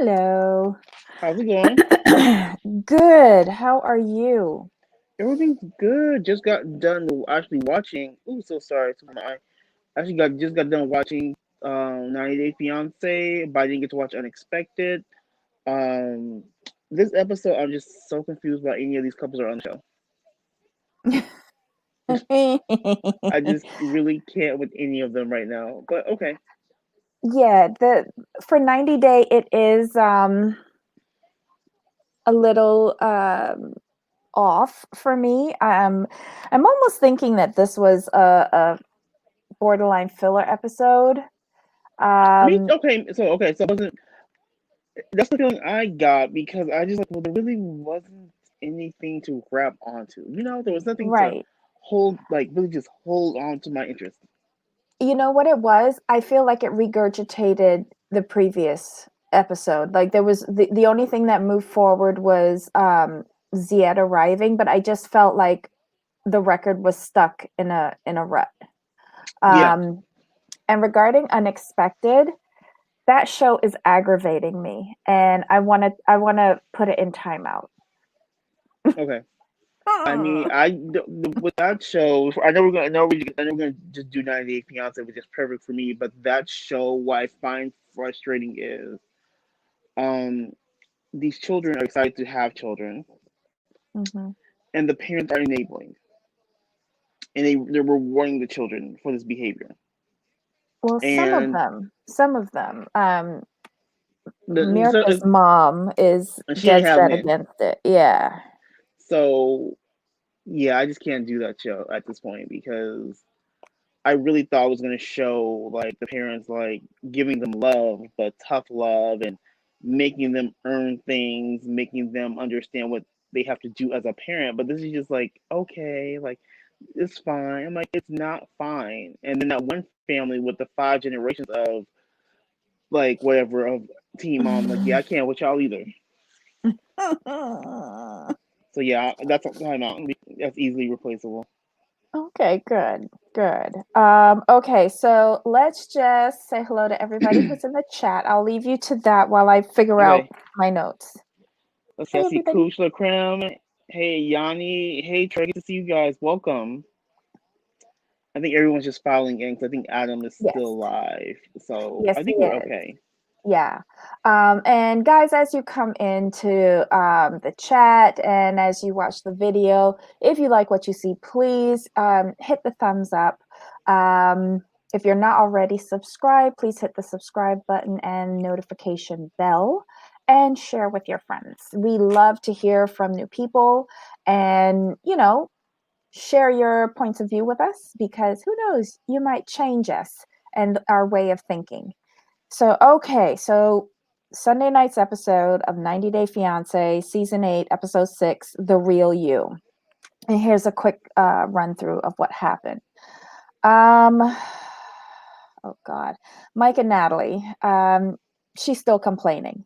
Hello. How's it going? Good. How are you? Everything's good. Just got done actually watching. Ooh, so sorry. So my actually got done watching 90 Day Fiance, but I didn't get to watch Unexpected. Um, this episode, I'm just so confused why any of these couples are on the show. I just really can't with any of them right now. But okay. Yeah, the for 90 Day it is a little off for me. I'm almost thinking that this was a borderline filler episode. Me Um okay, so it wasn't that's the feeling I got because I just like well there really wasn't anything to grab onto. There was nothing to right. really just hold on to my interest. You know what it was? I feel like it regurgitated the previous episode. Like there was the only thing that moved forward was Ziad arriving, but I just felt like the record was stuck in a rut. Yeah. Um and regarding Unexpected, that show is aggravating me and I want to put it in timeout. Okay. I mean, with that show, I know we're gonna just do 98 Fiance, which is perfect for me. But that show, what I find frustrating is, um, these children are excited to have children, Mhm. and the parents are enabling, and they're rewarding the children for this behavior. Well, And some of them. so Mira's mom is and she ain't dead having set it. against it. Yeah. So yeah, I just can't do that show at this point because I really thought it was gonna show like the parents like giving them love, but tough love and making them earn things, making them understand what they have to do as a parent. But this is just like, okay, like it's fine. I'm like, it's not fine. And then that one family with the 5 generations of like whatever of teen mom, like, yeah, I can't with y'all either. So yeah, that's a timeout. That's easily replaceable. Okay, good, good. Okay, so let's just say hello to everybody who's in the chat. I'll leave you to that while I figure out Okay, my notes. let's see. I Hey, see everybody. Kush Lakram. Hey Yanni. Hey Trey. Good to see you guys. Welcome. I think everyone's just filing in because I think Adam is still Yes, alive. So yes, I he think we're is. okay. Yeah. And guys, as you come into the chat and as you watch the video, if you like what you see, please hit the thumbs up. If you're not already subscribed, please hit the subscribe button and notification bell and share with your friends. We love to hear from new people and, share your points of view with us because who knows, you might change us and our way of thinking. So Sunday night's episode of 90 Day Fiance, season 8, episode 6, The Real You. And here's a quick run through of what happened. Um, oh God, Mike and Natalie. She's still complaining.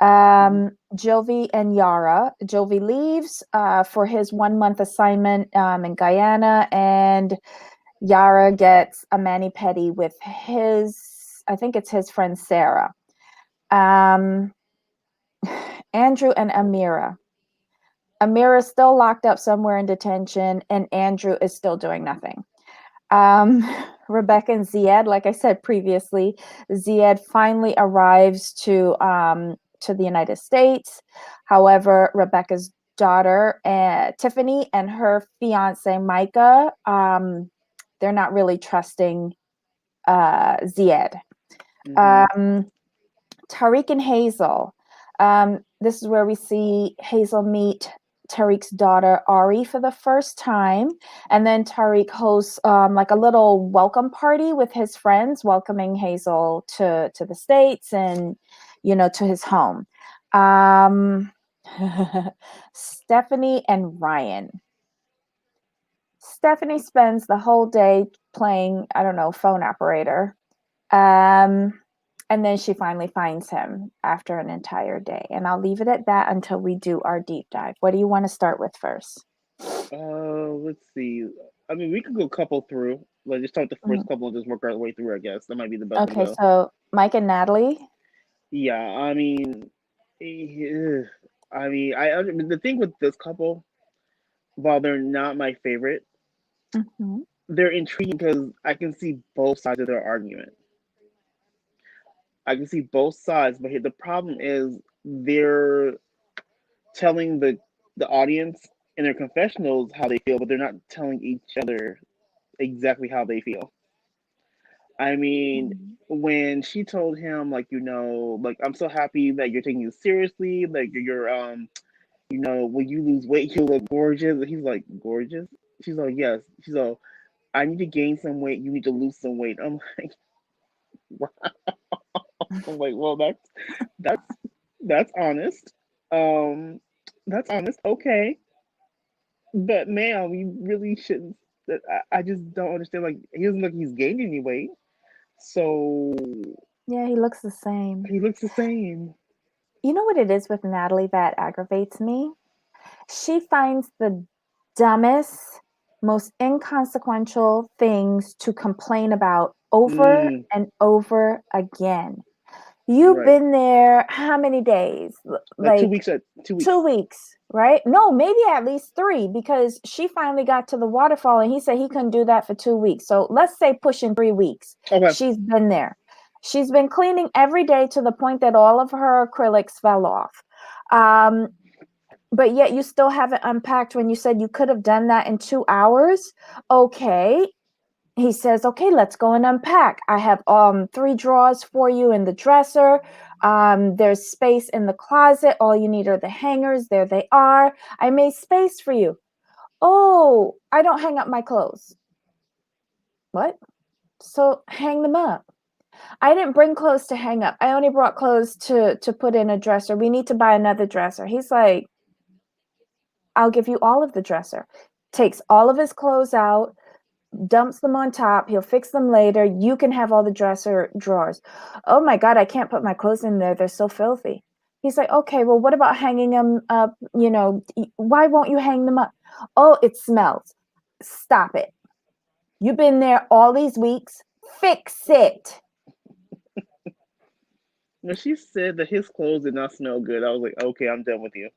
Mhm. Jovi and Yara. Jovi leaves for his 1 month assignment in Guyana, and Yara gets a mani pedi with I think it's his friend Sarah. Um, Andrew and Amira. Amira's still locked up somewhere in detention, and Andrew is still doing nothing. Um, Rebecca and Ziad, like I said previously, Ziad finally arrives to the United States. However, Rebecca's daughter, Tiffany, and her fiance Micah, they're not really trusting Ziad. Mhm. Um, Tariq and Hazel. This is where we see Hazel meet Tariq's daughter Ari for the first time, and then Tariq hosts like a little welcome party with his friends, welcoming Hazel to the States and to his home. Um, Stephanie and Ryan. Stephanie spends the whole day playing, I don't know, phone operator. Um, and then she finally finds him after an entire day. And I'll leave it at that until we do our deep dive. What do you want to start with first? Let's see. I mean, we could go couple through. Like just start the Mhm. first couple and just work our way through. I guess that might be the best way to Okay, go. so Mike and Natalie. Yeah, I mean, the thing with this couple, while they're not my favorite, Mhm. they're intriguing because I can see both sides of their argument. I can see both sides, but the problem is they're telling the audience in their confessionals how they feel, but they're not telling each other exactly how they feel. I mean, Mhm. when she told him, like, like, I'm so happy that you're taking it seriously, like when you lose weight, you look gorgeous. And he's like, gorgeous? She's like, yes. She's like, I need to gain some weight. You need to lose some weight. I'm like, wow. I'm like, well, that's that's honest. Um, that's honest. Okay, but ma'am, you really shouldn't. I just don't understand. Like, he doesn't look like he's gained any weight, so Yeah, he looks the same. he looks the same. You know what it is with Natalie that aggravates me? She finds the dumbest, most inconsequential things to complain about over Mm, and over again. You've right. been there how many days? Like two Like weeks. 2 weeks. 2 weeks, right? No, maybe at least three, because she finally got to the waterfall and he said he couldn't do that for 2 weeks. So let's say pushing 3 weeks. Okay. She's been there. She's been cleaning every day to the point that all of her acrylics fell off. Um, but yet you still haven't unpacked when you said you could have done that in 2 hours. Okay. He says, okay, let's go and unpack. I have 3 drawers for you in the dresser. There's space in the closet. All you need are the hangers. There they are. I made space for you. Oh, I don't hang up my clothes. What? So hang them up. I didn't bring clothes to hang up. I only brought clothes to put in a dresser. We need to buy another dresser. He's like, I'll give you all of the dresser. Takes all of his clothes out, dumps them on top. He'll fix them later. You can have all the dresser drawers. Oh my God, I can't put my clothes in there. They're so filthy. He's like, okay, well, what about hanging them up? Why won't you hang them up? Oh, it smells. Stop it. You've been there all these weeks. Fix it. When she said that his clothes did not smell good, I was like, okay, I'm done with you.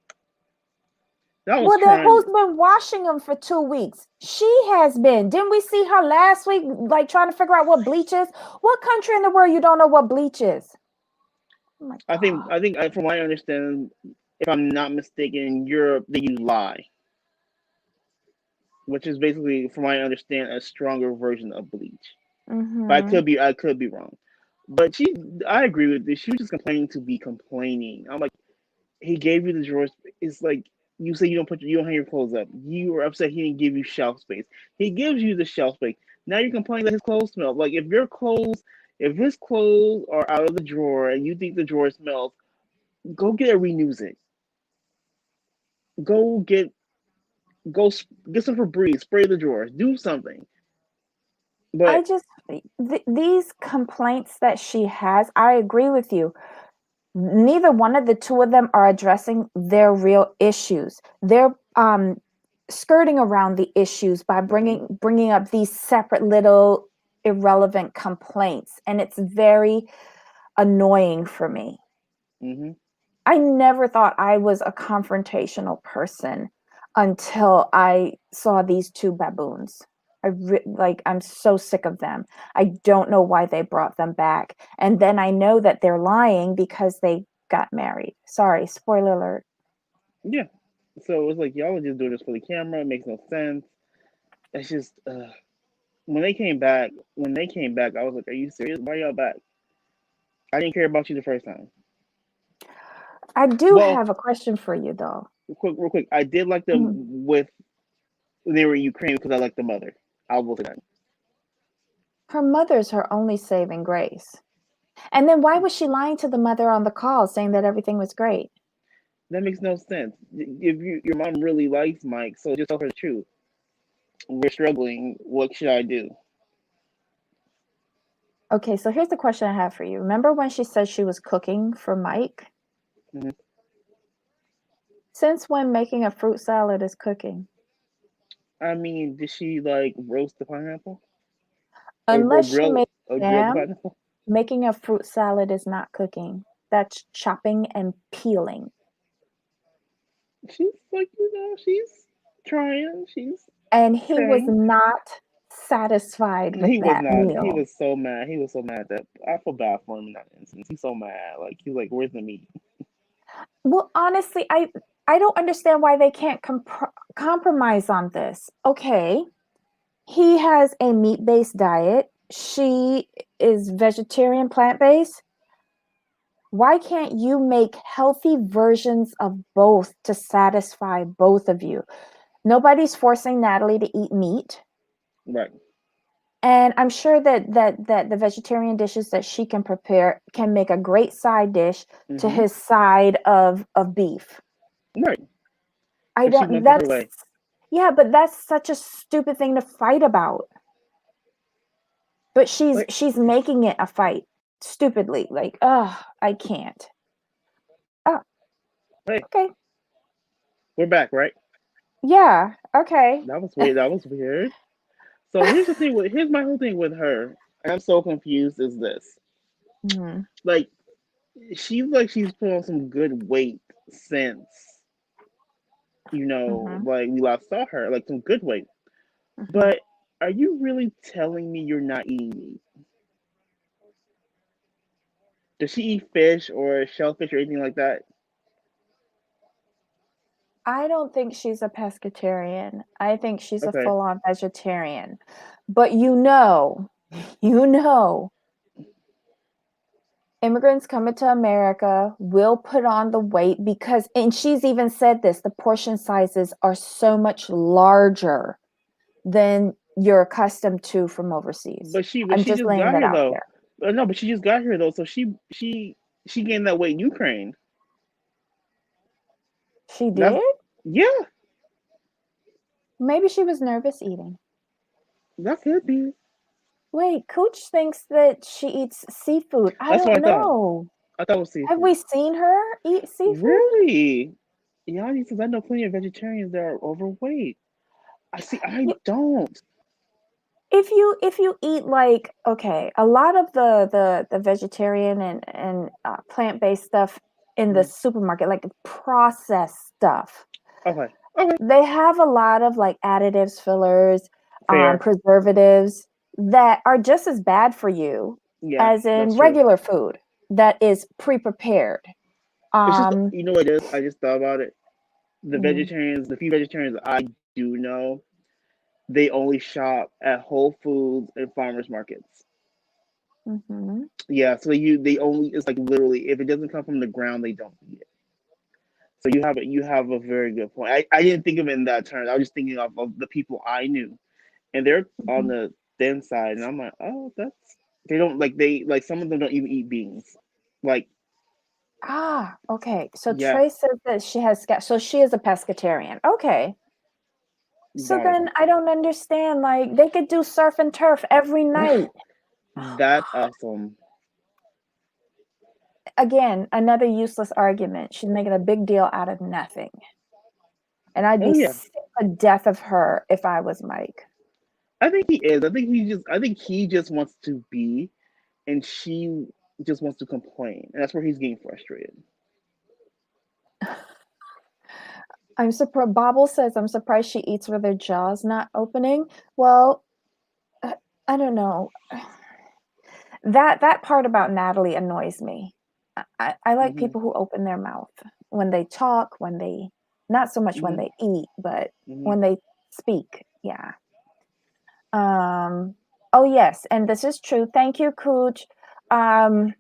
That was Well, then who's trying. been washing them for 2 weeks? She has been. Didn't we see her last week, like trying to figure out what bleach is? What country in the world you don't know what bleach is? Oh my God. From what I understand, if I'm not mistaken, in Europe they use lye, which is basically, from what I understand, a stronger version of bleach. But Mm-hmm. I could be wrong. But I agree with this. She was just complaining to be complaining. I'm like, he gave you the drawers. It's like you say you don't hang your clothes up. You were upset he didn't give you shelf space. He gives you the shelf space. Now you're complaining that his clothes smell. Like, if his clothes are out of the drawer and you think the drawer smells, go get it, renews it. Go get go get some Febreze, spray the drawers, do something. I But just, these complaints that she has, I agree with you. Neither one of the two of them are addressing their real issues. They're skirting around the issues by bringing up these separate little irrelevant complaints, and it's very annoying for me. hmm I never thought I was a confrontational person until I saw these two baboons. I'm so sick of them. I don't know why they brought them back. And then I know that they're lying because they got married. Sorry, spoiler alert. yeah. So it's like y'all are just doing this for the camera. It makes no sense. It's just when they came back, I was like, "Are you serious? Why y'all back? I didn't care about you the first time." I do Well, have a question for you though. real quick, I did like them Mhm. with when they were in Ukraine because I like the mother. I will say that. Her mother's her only saving grace. And then why was she lying to the mother on the call saying that everything was great? That makes no sense. If your mom really likes Mike, so just tell her the truth. We're struggling. What should I do? Okay, so here's the question I have for you. Remember when she said she was cooking for Mike? hmm Since when making a fruit salad is cooking? I mean, did she like roast the pineapple or Unless she made grill the jam, pineapple? making a fruit salad is not cooking. that's chopping and peeling. She's like, she's trying. She's And he was okay. not satisfied with He was that not. He meal. was so mad. He was so mad that I feel bad for him in that instance. He's so mad. Like he's like, "Where's the meat?" Well, honestly, I don't understand why they can't compromise on this. Okay, he has a meat-based diet. She is vegetarian, plant-based. Why can't you make healthy versions of both to satisfy both of you? Nobody's forcing Natalie to eat meat. Right. And I'm sure that the vegetarian dishes that she can prepare can make a great side dish to Mm-hmm. his side of beef. Right. I But she don't wants it her that's way. Yeah, but that's such a stupid thing to fight about. But Like, she's making it a fight stupidly. Like, oh, I can't. Oh, hey, okay. we're back, right? Yeah, okay. That was weird. That was weird. So here's my whole thing with her. And I'm so confused. Is this Mhm. like she's put on some good weight since Mhm. like we last saw her, like some good weight. Mhm. But are you really telling me you're not eating meat? Does she eat fish or shellfish or anything like that? I don't think she's a pescatarian. I think she's a Okay, full-on vegetarian. But you know, immigrants coming to America will put on the weight because, and she's even said this, the portion sizes are so much larger than you're accustomed to from overseas. but I'm she just just laying got that here out though. there. No, but she just got here though. So she gained that weight in Ukraine. She That's did? yeah, Maybe she was nervous eating. that could be. Wait, Cooch thinks that she eats seafood. I That's what don't I thought. know. I thought it was Have seafood. we seen her eat seafood? Really? Yeah, because I know plenty of vegetarians that are overweight. I see. I You, don't. if you eat like, okay, a lot of the vegetarian and plant-based stuff in the Mhm. supermarket, like processed stuff, Okay. Okay. they have a lot of like additives, fillers, Fair. preservatives that are just as bad for you Yeah, as in that's true. regular food that is pre-prepared. It's just Um, you know what it is. I just thought about it. mm, The few vegetarians I do know, they only shop at Whole Foods and farmers markets. mhm. Yeah, so they only it's like literally if it doesn't come from the ground, they don't eat it. So you have a very good point. I didn't think of it in that term. I was just thinking of the people I knew, and they're on Mhm. the thin side, and I'm like, oh, that's they don't they like some of them don't even eat beans. Like, Ah, okay. So yeah, Trey says that so she is a pescatarian. Okay. So got it. then I don't understand. Like they could do surf and turf every night. That's awesome. Again, another useless argument. She's making a big deal out of nothing. And I'd Oh be yeah, sick to death of her if I was Mike. I think he is. I think he just wants to be, and she just wants to complain, and that's where he's getting frustrated. I'm surprised. Bobble says, I'm surprised she eats with her jaws not opening. Well, uh, I don't know. That part about Natalie annoys me. I like Hmm. people who open their mouth when they talk, when they, not so much when Hmm. they eat, but Hmm. when they speak. Yeah. Um, oh yes, and this is true. Thank you, Cooch. Um,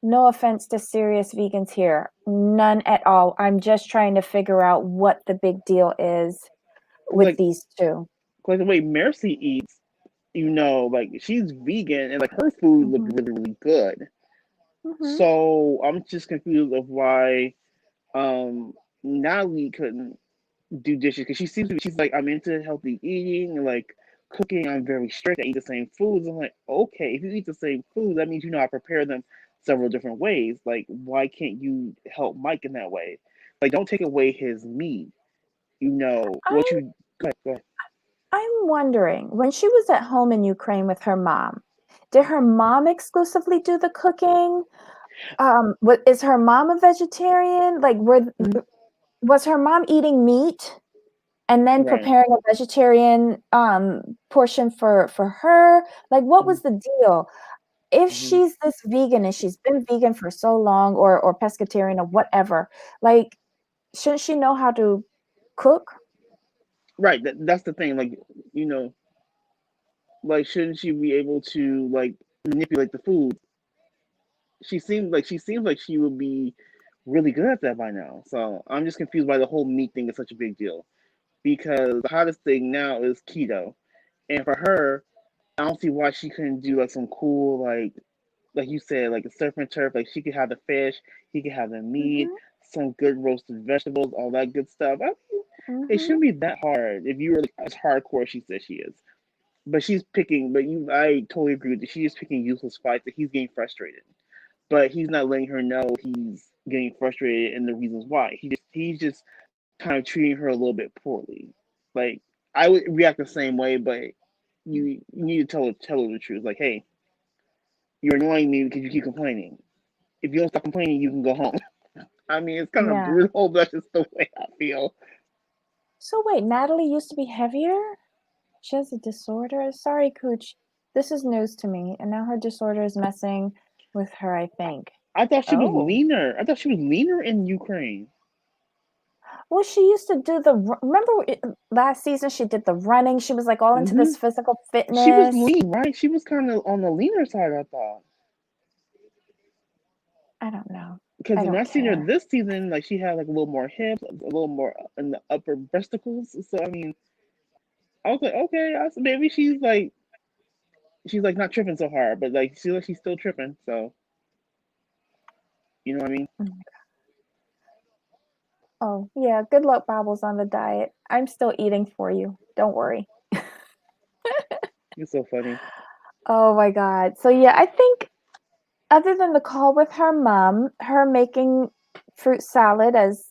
no offense to serious vegans here. None at all. I'm just trying to figure out what the big deal is with Like these 2. like the way Mercy eats, like she's vegan and like her food looked Mhm. really really good. Mhm. So I'm just confused of why um Natalie couldn't do dishes because she seems to be she's like I'm into healthy eating and like cooking. I'm very strict. I eat the same foods. I'm like okay, if you eat the same food, that means you know how to prepare them several different ways. Like why can't you help Mike in that way? Like don't take away his meat. What I'm you go ahead, go ahead. I'm wondering, when she was at home in Ukraine with her mom, did her mom exclusively do the cooking? What is her mom a vegetarian? Like, Mhm. was her mom eating meat and then Right. preparing a vegetarian portion for her? Like, what Mhm. was the deal? If Mhm. she's this vegan and she's been vegan for so long, or pescatarian or whatever, like, shouldn't she know how to cook? Right. That's the thing. Like, you know, like, shouldn't she be able to like manipulate the food? She seems like she would be really good at that by now. So I'm just confused why the whole meat thing is such a big deal. Because the hottest thing now is keto, and for her, I don't see why she couldn't do like some cool like you said, like a surf and turf. Like she could have the fish, he could have the meat, Mhm, some good roasted vegetables, all that good stuff. I mean, it mhm. shouldn't be that hard if you were like, as hardcore as she says she is. But she's picking. I totally agree with you. She's just picking useless fights that he's getting frustrated. But he's not letting her know he's getting frustrated and the reasons why. He's just kind of treating her a little bit poorly. Like I would react the same way, but you need to tell her the truth. Like, hey, you're annoying me because you keep complaining. If you don't stop complaining, you can go home. I mean, it's kind of Yeah. brutal, but that's just the way I feel. So wait, Natalie used to be heavier? She has a disorder? Sorry, Cooch. This is news to me, and now her disorder is messing with her, I think. I thought she was Oh. leaner. I thought she was leaner in Ukraine. Well, she used to do remember last season she did the running. She was like all into Hmm. this physical She was fitness. lean, right? She was kind of on the leaner side, I thought. I don't know. Because I when don't I seen her care. this season, like she had like a little more hips, a little more in the upper breasticles. So I mean, I was like, okay, maybe she's like not tripping so hard, but like she's still tripping. So you know what I mean? Mm. Oh, yeah. Good luck, Bobbles, on the diet. I'm still eating for you. Don't worry. It's so funny. Oh my God. So yeah, I think other than the call with her mom, her making fruit salad as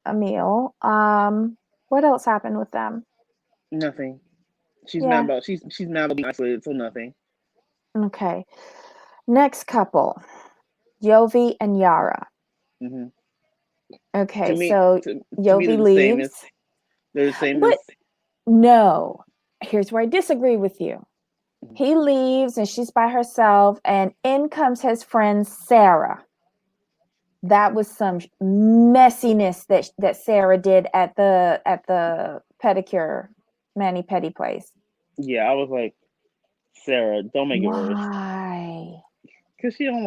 a meal, what else happened with them? Nothing. Yeah. She's mad about being isolated. So nothing. Okay. Next couple, Yovi and Yara. Hmm. To Okay, me, so to me, Yovi leaves. they're the same as. What? No. Here's where I disagree with you. He leaves and she's by herself, and in comes his friend Sarah. That was some messiness that Sarah did at the pedicure mani pedi place. Yeah, I was like, Sarah, don't make it worse. Why? Cause she don't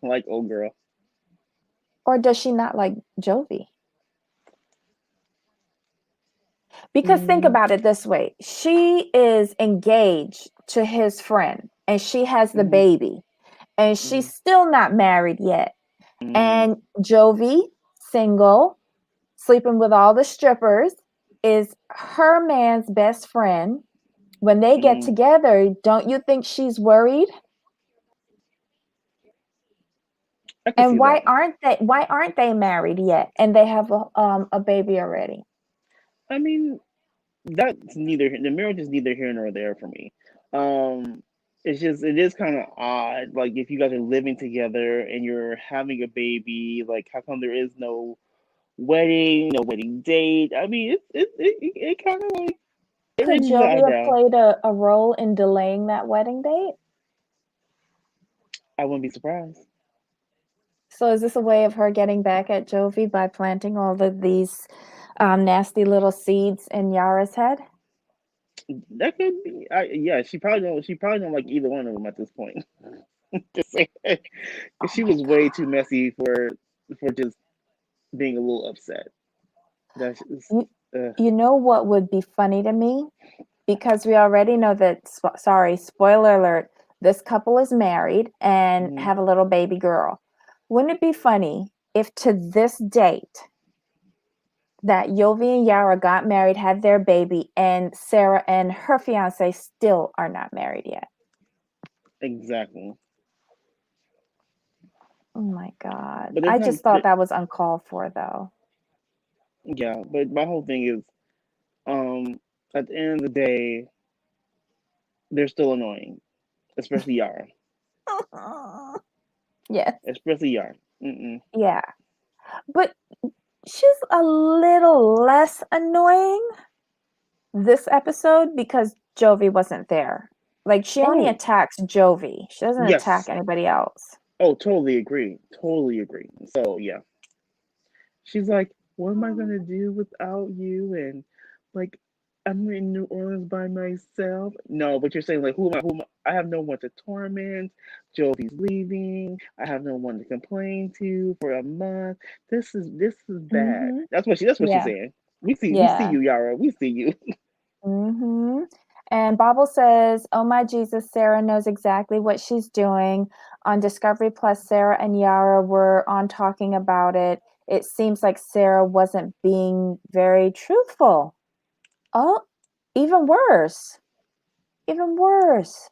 like old girl. Or does she not like Jovi? Because think Mm-hmm. about it this way. She is engaged to his friend and she has the Mm-hmm. baby and she's still not married yet. And Jovi, single, sleeping with all the strippers, is her man's best friend. When they get Mm-hmm. together, don't you think she's worried? I can And see that. why aren't they married yet? And they have a baby already. I mean, that's neither the marriage is neither here nor there for me. Um, it is kind of odd. Like if you guys are living together and you're having a baby, like how come there is no wedding, no wedding date? I mean, it kind of like it Could raises the Jovi have eyebrow. played a role in delaying that wedding date? I wouldn't be surprised. So is this a way of her getting back at Jovi by planting all of these nasty little seeds in Yara's head? That could be. Yeah, she probably don't like either one of them at this point. Just saying, because Oh she my was way too God. messy for just being a little upset. That's just, You, uh, you know what would be funny to me? Because we already know that, sorry, spoiler alert, this couple is married and mhm, have a little baby girl. Wouldn't it be funny if to this date that Yovi and Yara got married, had their baby, and Sarah and her fiance still are not married yet? exactly. Oh my God. But there's I not. just thought that was uncalled for, though. Yeah, but my whole thing is, um, at the end of the day, they're still annoying, especially Yara. Yes. especially Yara. Mm-mm. Yeah. But she's a little less annoying this episode because Jovi wasn't there. Like she only Oh, attacks Jovi. She doesn't attack yes. anybody else. Oh, totally agree. Totally agree. So yeah, she's like, "What am I gonna do without you?" And like, I'm in New Orleans by myself. No, but you're saying like, who am I? Who am I? I have no one to torment. Jovi's leaving. I have no one to complain to for a month. This is bad. Mhm. That's what she's Yeah. saying. We see Yeah. you, Yara. We see you. Mhm. And Bobble says, "Oh my Jesus, Sarah knows exactly what she's doing." On Discovery Plus, Sarah and Yara were on talking about it. It seems like Sarah wasn't being very truthful. Oh, even worse. Even worse.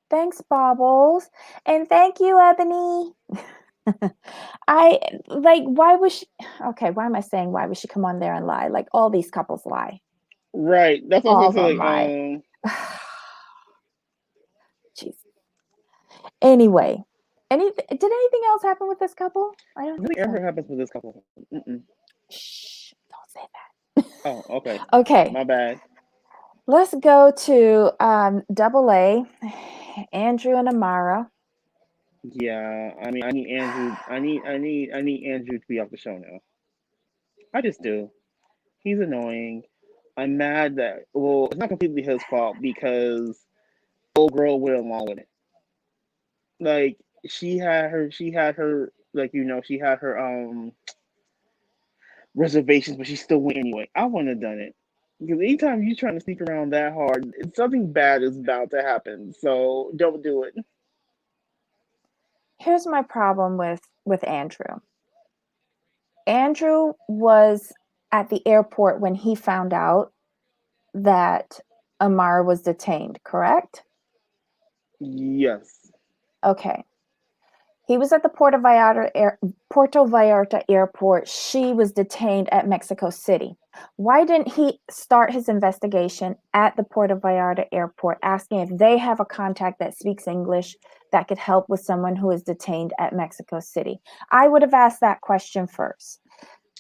Thanks, Bobbles. And thank you, Ebony. I like, why was she okay? Why am I saying why would she come on there and lie? Like all these couples lie. Right. That's what I All was of them saying. lie. Jeez. Anyway, did anything else happen with this couple? I don't think Nothing ever so. happens with this couple. Mm-mm. Shh, don't say Oh, okay. that. Okay, My bad. let's go to Double A, Andrew and Amara. Yeah, I mean, I need Andrew. I need Andrew to be off the show now. I just do. He's annoying. I'm mad that well, it's not completely his fault because old girl went along with it. Like she had her like she had her reservations, but she still went anyway. I wouldn't have done it because anytime you're trying to sneak around that hard, something bad is about to happen. So don't do it. Here's my problem with Andrew. Andrew was at the airport when he found out that Amara was detained, correct? Yes. Okay. He was at the Puerto Vallarta airport. She was detained at Mexico City. Why didn't he start his investigation at the Puerto Vallarta airport, asking if they have a contact that speaks English that could help with someone who is detained at Mexico City? I would have asked that question first.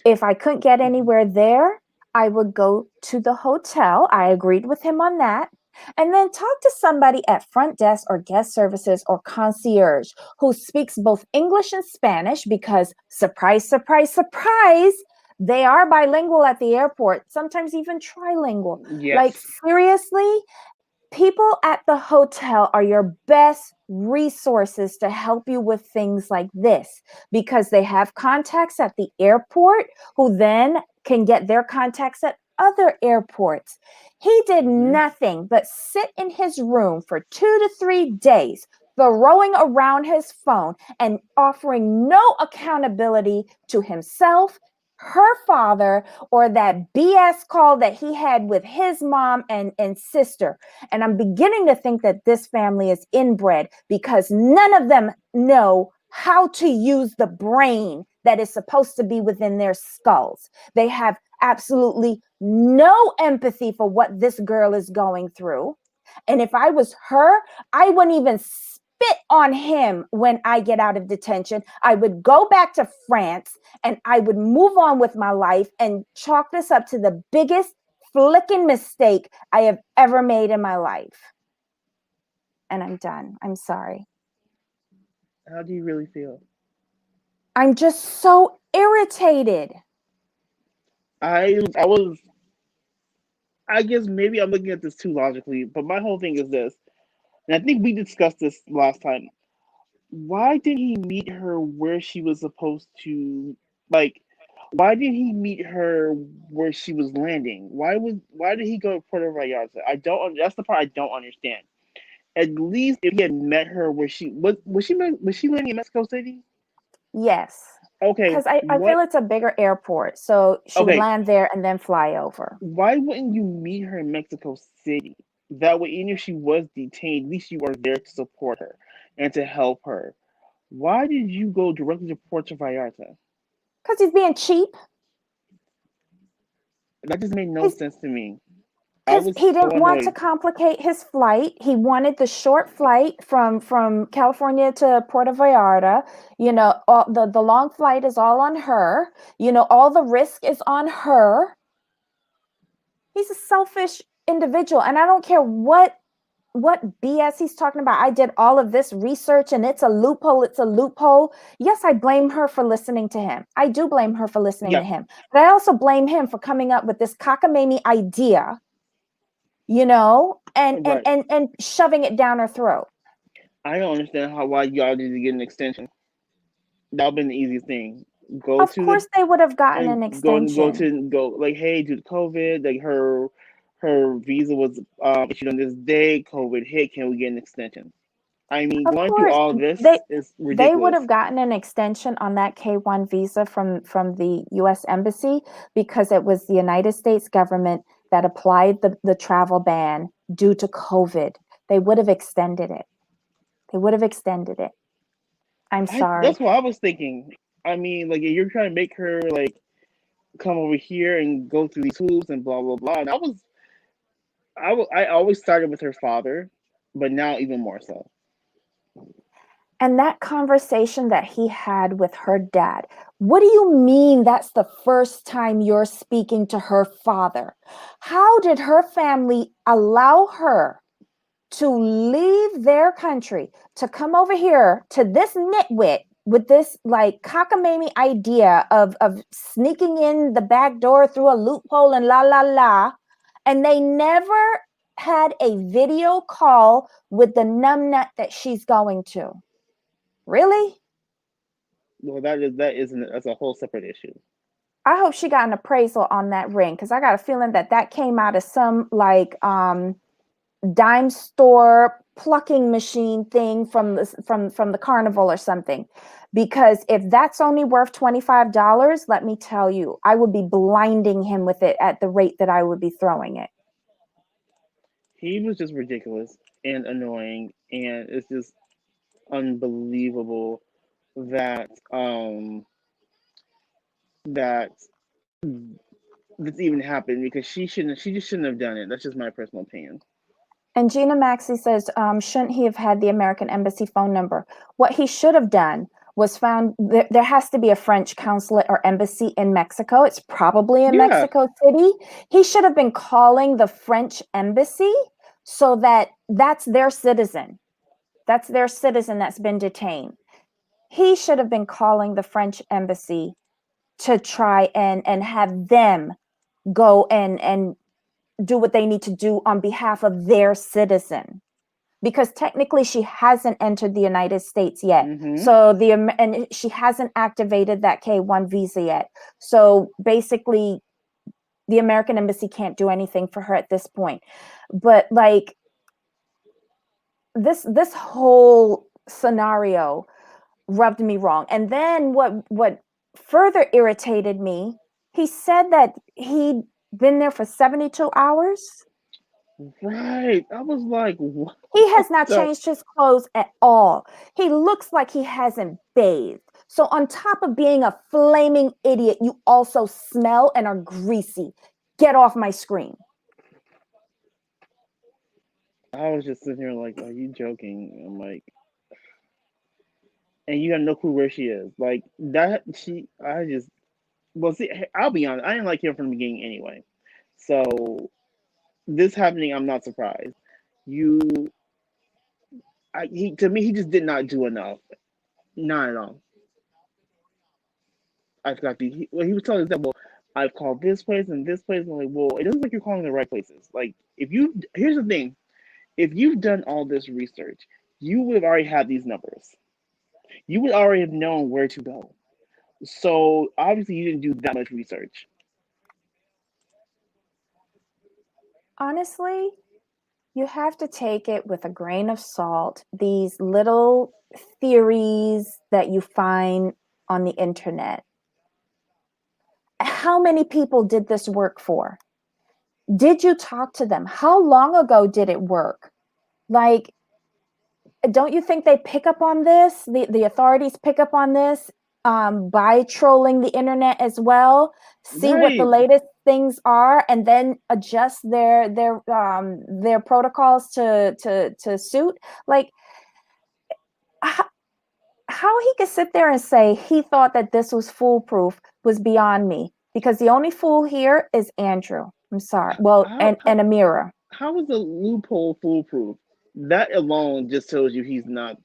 If I couldn't get anywhere there, I would go to the hotel. I agreed with him on that. And then talk to somebody at front desk or guest services or concierge who speaks both English and Spanish because, surprise, surprise, surprise, they are bilingual at the airport, sometimes even trilingual. Like, Yes. seriously, people at the hotel are your best resources to help you with things like this because they have contacts at the airport who then can get their contacts at other airports. He did Hmm. nothing but sit in his room for 2 to 3 days, throwing around his phone and offering no accountability to himself, her father, or that BS call that he had with his mom and sister. And I'm beginning to think that this family is inbred because none of them know how to use the brain that is supposed to be within their skulls. They have absolutely no empathy for what this girl is going through. And if I was her, I wouldn't even spit on him when I get out of detention. I would go back to France and I would move on with my life and chalk this up to the biggest flicking mistake I have ever made in my life. And I'm done. I'm sorry. How do you really feel? I'm just so irritated. I was I guess maybe I'm looking at this too logically, but my whole thing is this, and I think we discussed this last time. Why did he meet her where she was supposed to like why did he meet her where she was landing? Why did he go to Puerto Vallarta? I don't that's the part I don't understand. At least if he had met her where she was she landing in Mexico City? Yes. Okay, Because I feel what it's a bigger airport. So she would okay, land there and then fly over. why wouldn't you meet her in Mexico City? That way, even if she was detained, at least you are there to support her and to help her. Why did you go directly to Puerto Vallarta? Because he's being cheap. That just made no He's sense to me. I Because was he so didn't want to annoyed. complicate his flight. He wanted the short flight from California to Puerto Vallarta. All, the long flight is all on her. All the risk is on her. He's a selfish individual, and I don't care what BS he's talking about. I did all of this research and it's a loophole. It's a loophole. Yes, I blame her for listening to him. I do blame her for listening to Yep, him. But I also blame him for coming up with this cockamamie idea, right. and shoving it down her throat. I don't understand why y'all need to get an extension. That would been the easiest thing. Go Of to the course they would have gotten an and extension. go like, hey, due to COVID, like her visa was issued on this day. COVID hit. Can we get an extension? I mean, Of going through course all they this is they would ridiculous. have gotten an extension on that K-1 visa from the US Embassy, because it was the United States government that applied the travel ban due to COVID. They would have extended it. They would have extended it. I'm sorry. That's what I was thinking. I mean, like, you're trying to make her like come over here and go through these hoops and blah blah blah. And I always started with her father, but now even more so. And that conversation that he had with her dad, what do you mean that's the first time you're speaking to her father? How did her family allow her to leave their country to come over here to this nitwit with this like cockamamie idea of sneaking in the back door through a loophole and la la la, and they never had a video call with the numbnut that she's going to? Really? Well, that's a whole separate issue. I hope she got an appraisal on that ring, because I got a feeling that came out of some like dime store plucking machine thing from the carnival or something. Because if that's only worth $25, let me tell you, I would be blinding him with it at the rate that I would be throwing it. He was just ridiculous and annoying, and it's just unbelievable that that this even happened because she just shouldn't have done it. That's just my personal opinion. And Gina Maxey says, shouldn't he have had the American Embassy phone number? What he should have done was found, there has to be a French consulate or embassy in Mexico. It's probably in Yeah, Mexico City. He should have been calling the French embassy, so that's their citizen. That's their citizen that's been detained. He should have been calling the French embassy to try and have them go and do what they need to do on behalf of their citizen, because technically she hasn't entered the United States yet. mm-hmm. So and she hasn't activated that K-1 visa yet. So basically the American embassy can't do anything for her at this point. But like this whole scenario rubbed me wrong. And then what further irritated me, he said that he'd been there for 72 hours. Right. I was like, what He has not the? changed his clothes at all. He looks like he hasn't bathed. So, on top of being a flaming idiot, you also smell and are greasy. Get off my screen. I was just sitting here like, are you joking? I'm like, and you have no clue where she is. Like that. I just. Well, see, I'll be honest. I didn't like him from the beginning anyway. So this happening, I'm not surprised. You, to me, he just did not do enough. Not at all. I forgot he was telling us that, well, I've called this place and this place. And I'm like, well, it doesn't look like you're calling the right places. Like, here's the thing, if you've done all this research, you would have already had these numbers. You would already have known where to go. So obviously, you didn't do that much research. Honestly, you have to take it with a grain of salt. These little theories that you find on the internet. How many people did this work for? Did you talk to them? How long ago did it work? Like, don't you think they pick up on this? The authorities pick up on this by trolling the internet as well, see what the Right. latest things are, and then adjust their protocols to suit. Like, how he could sit there and say he thought that this was foolproof was beyond me, because the only fool here is Andrew. I'm sorry. Well, How and Amira. how is a loophole foolproof? That alone just tells you he's not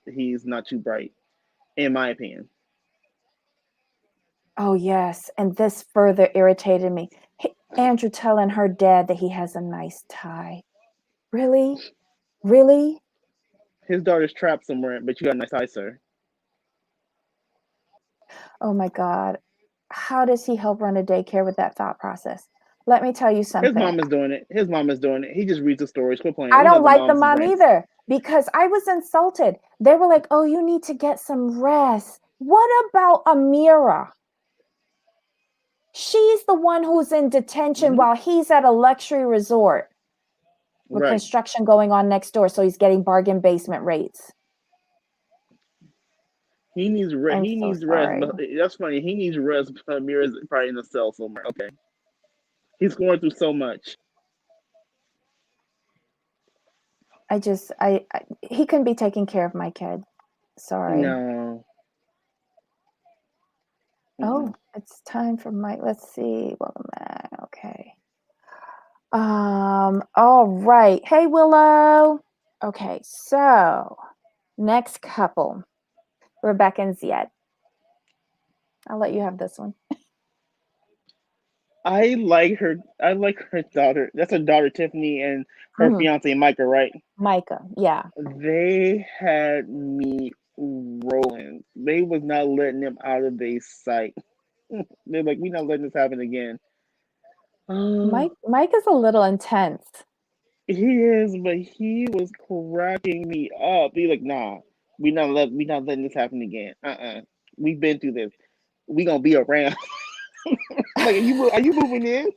too bright, in my opinion. Oh yes, and this further irritated me. Andrew telling her dad that he has a nice tie. Really? Really? His daughter's trapped somewhere, but you got a nice eye, sir. Oh my God. How does he help run a daycare with that thought process? Let me tell you His something. mom is doing it. His mom is doing it. He just reads the stories. Quit playing. I We know don't the like the mom's mom brains. either, because I was insulted. They were like, oh, you need to get some rest. What about Amira? She's the one who's in detention Mm-hmm. while he's at a luxury resort with Right. construction going on next door. So he's getting bargain basement rates. He needs rest. I'm He so needs rest. sorry. But that's funny. He needs rest. But Mira's probably in a cell somewhere. Okay. He's going through so much. I he couldn't be taking care of my kid. Sorry. No. Mm-mm. Oh, it's time for my, let's see. Welcome back. Okay. All right. Hey, Willow. Okay, so next couple, Rebecca and Ziad. I'll let you have this one. I like her. I like her daughter. That's her daughter Tiffany and her Mhm. fiance Micah, right? Micah, yeah. They had me rolling. They was not letting them out of their sight. They're like, we not letting this happen again. Oh, Mike is a little intense. he is, but he was cracking me up. He like, nah, we not letting this happen again. We've been through this. We gonna be around. Like, are you moving in?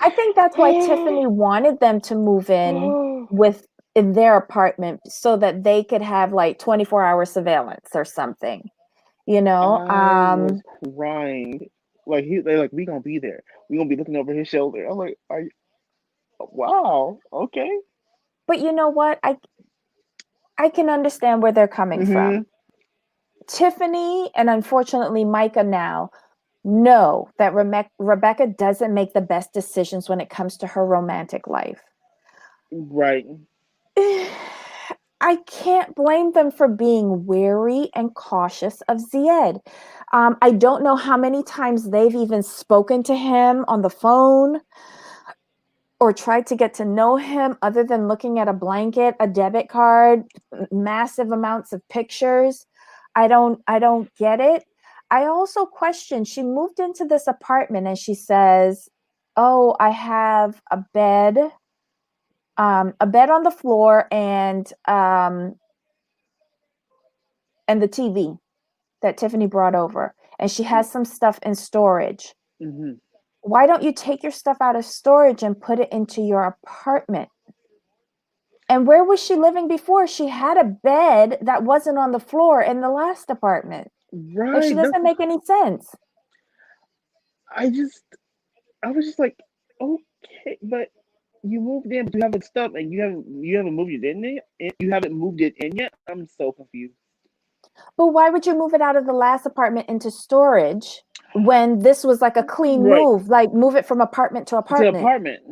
I think that's why Tiffany wanted them to move in Oh, with in their apartment so that they could have like 24-hour surveillance or something, you know? I was crying. Like they like we gonna be there. We gonna be looking over his shoulder. I'm like, wow, okay. But you know what? I can understand where they're coming Mm-hmm. from. Tiffany and unfortunately Micah now know that Rebecca doesn't make the best decisions when it comes to her romantic life. Right. I can't blame them for being wary and cautious of Zied. I don't know how many times they've even spoken to him on the phone or tried to get to know him other than looking at a blanket, a debit card, massive amounts of pictures. I don't get it. I also question, she moved into this apartment and she says, "Oh, I have a bed on the floor and the TV that Tiffany brought over, and she has some stuff in storage. Mm-hmm. Why don't you take your stuff out of storage and put it into your apartment?" And where was she living before? She had a bed that wasn't on the floor in the last apartment. Like, she Right. doesn't make any sense. I just I was just like, okay, but you moved in, but you haven't stuff, and you haven't moved it in yet. You haven't moved it in yet. I'm so confused. But why would you move it out of the last apartment into storage when this was like a clean Right move? Like, move it from apartment to to apartment. apartment.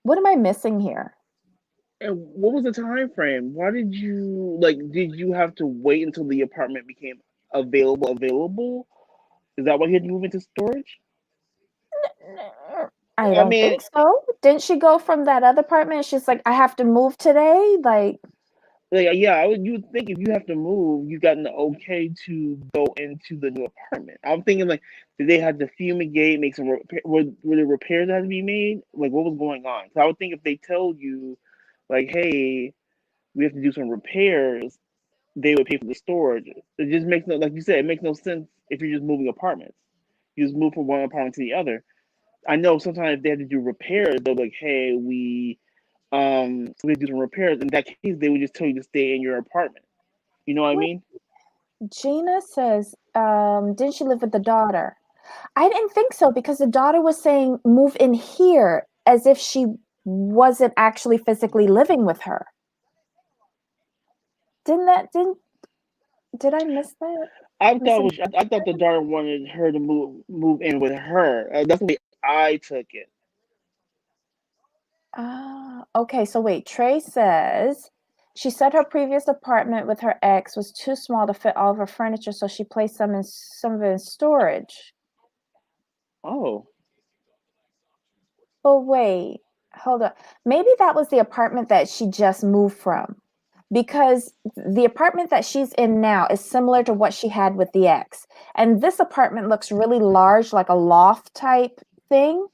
What am I missing here? And what was the time frame? Why did you like? Did you have to wait until the apartment became available? Available? Is that why you had to move into storage? I I don't mean, think so. Didn't she go from that other apartment? She's like, I have to move today. Like, like, yeah, you would think if you have to move, you gotten the okay to go into the new apartment. I'm thinking like, did they have to fumigate, make some were there repairs that had to be made? Like, what was going on? So I would think if they told you, like, hey, we have to do some repairs, they would pay for the storage. It just makes no, like you said, it makes no sense if you're just moving apartments. You just move from one apartment to the other. I know sometimes they have to do repairs. They'll be like, hey, we so we do some repairs. In that case, they would just tell you to stay in your apartment. You know what I Wait, mean? Gina says, didn't she live with the daughter? I didn't think so because the daughter was saying move in here as if she wasn't actually physically living with her. Didn't did I miss that? I thought the daughter wanted her to move in with her. That's the way I took it. Ah, okay. So wait, Trey says she said her previous apartment with her ex was too small to fit all of her furniture, so she placed some of it in storage. Oh, But wait, hold on. Maybe that was the apartment that she just moved from. Because the apartment that she's in now is similar to what she had with the ex. And this apartment looks really large, like a loft type thing.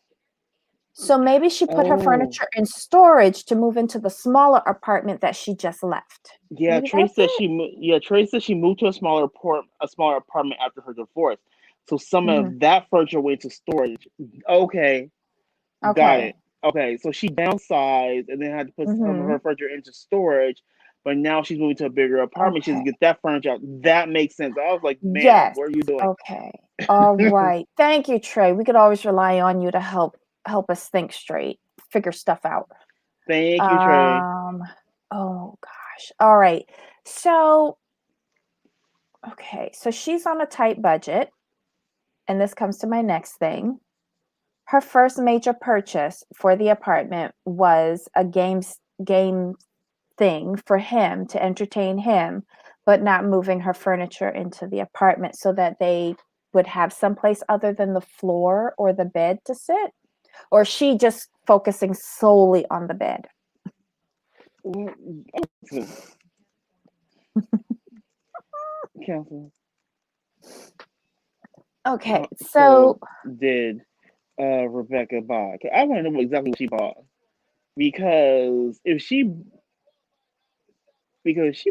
So maybe she put her oh, furniture in storage to move into the smaller apartment that she just left. yeah. Maybe that's it. Trey said she moved to a smaller apartment after her divorce. So some Hmm. of that furniture went to storage. Okay, got Okay. it. Okay, so she downsized and then had to put some of Hmm. her furniture into storage. But now she's moving to a bigger apartment. She has to Okay. get that furniture out. That makes sense. I was like, ma'am, Yes. what are you doing? Okay. All right. Thank you, Trey. We could always rely on you to help us think straight, figure stuff out. Thank you, Trey. Um, oh gosh. All right. So, okay. So she's on a tight budget, and this comes to my next thing. Her first major purchase for the apartment was a game thing for him to entertain him, but not moving her furniture into the apartment so that they would have someplace other than the floor or the bed to sit. Or she just focusing solely on the bed. Well, Council, Okay, so so did Rebecca buy? 'Cause I want to know exactly what she bought because if she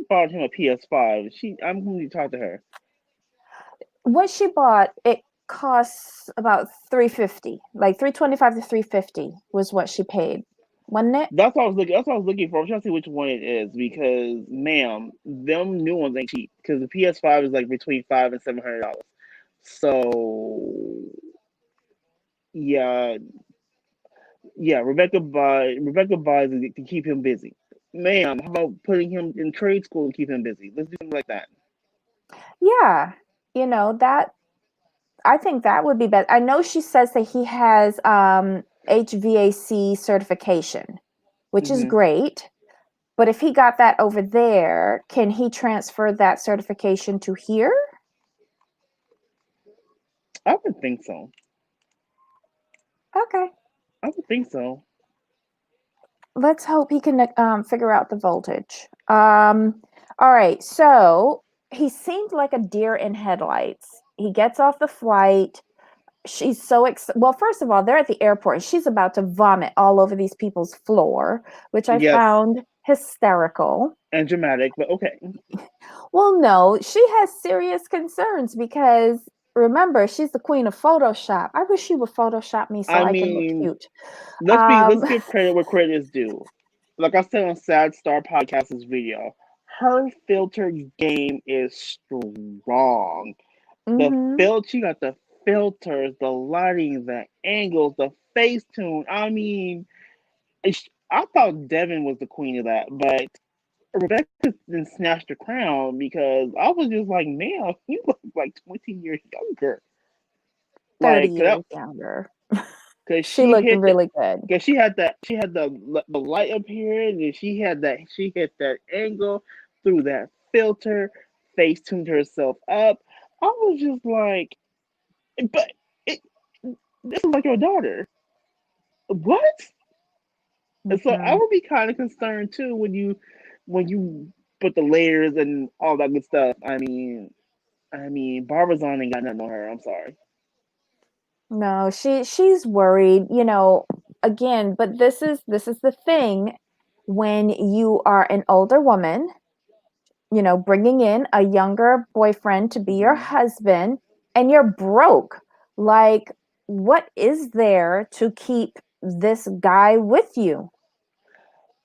bought him a PS5, I'm going to talk to her. what she bought, it costs about 350, like 325 to 350 was what she paid, wasn't it? That's what I was looking for. I'm trying to see which one it is because, ma'am, them new ones ain't cheap. Because the PS5 is like between $500 and $700. So yeah, yeah. Rebecca buys it to keep him busy. Ma'am, how about putting him in trade school and keep him busy? Let's do something like that. Yeah, that I think that would be better. I know she says that he has HVAC certification, which is Hmm. great. But if he got that over there, can he transfer that certification to here? I would think so. Okay. I would think so. Let's hope he can figure out the voltage. All right. So he seemed like a deer in headlights. He gets off the flight. She's so well, first of all, they're at the airport and she's about to vomit all over these people's floor, which I Yes, found hysterical. and dramatic, but okay. Well, no, she has serious concerns because remember, she's the queen of Photoshop. I wish she would Photoshop me so I I can look mean, cute. Um, let's give credit where credit is due. Like I said on Sad Star Podcast's video, her filter game is strong. mhm. She got the filters, the lighting, the angles, the face tune. I mean, I thought Devin was the queen of that, but Rebecca then snatched the crown because I was just like, man, you look like 20 years younger. 30 Like, years younger. cause She she looked hit that. really good. Cause she had the light up here, and she hit that angle through that filter, face tuned herself up. I was just like, but it, this is like your daughter. What? And so I Mhm. would be kind of concerned too when you put the layers and all that good stuff. I mean, Barbizon ain't got nothing on her. I'm sorry. No, she's worried, again, but this is the thing when you are an older woman, bringing in a younger boyfriend to be your Hmm. husband and you're broke. Like, what is there to keep this guy with you?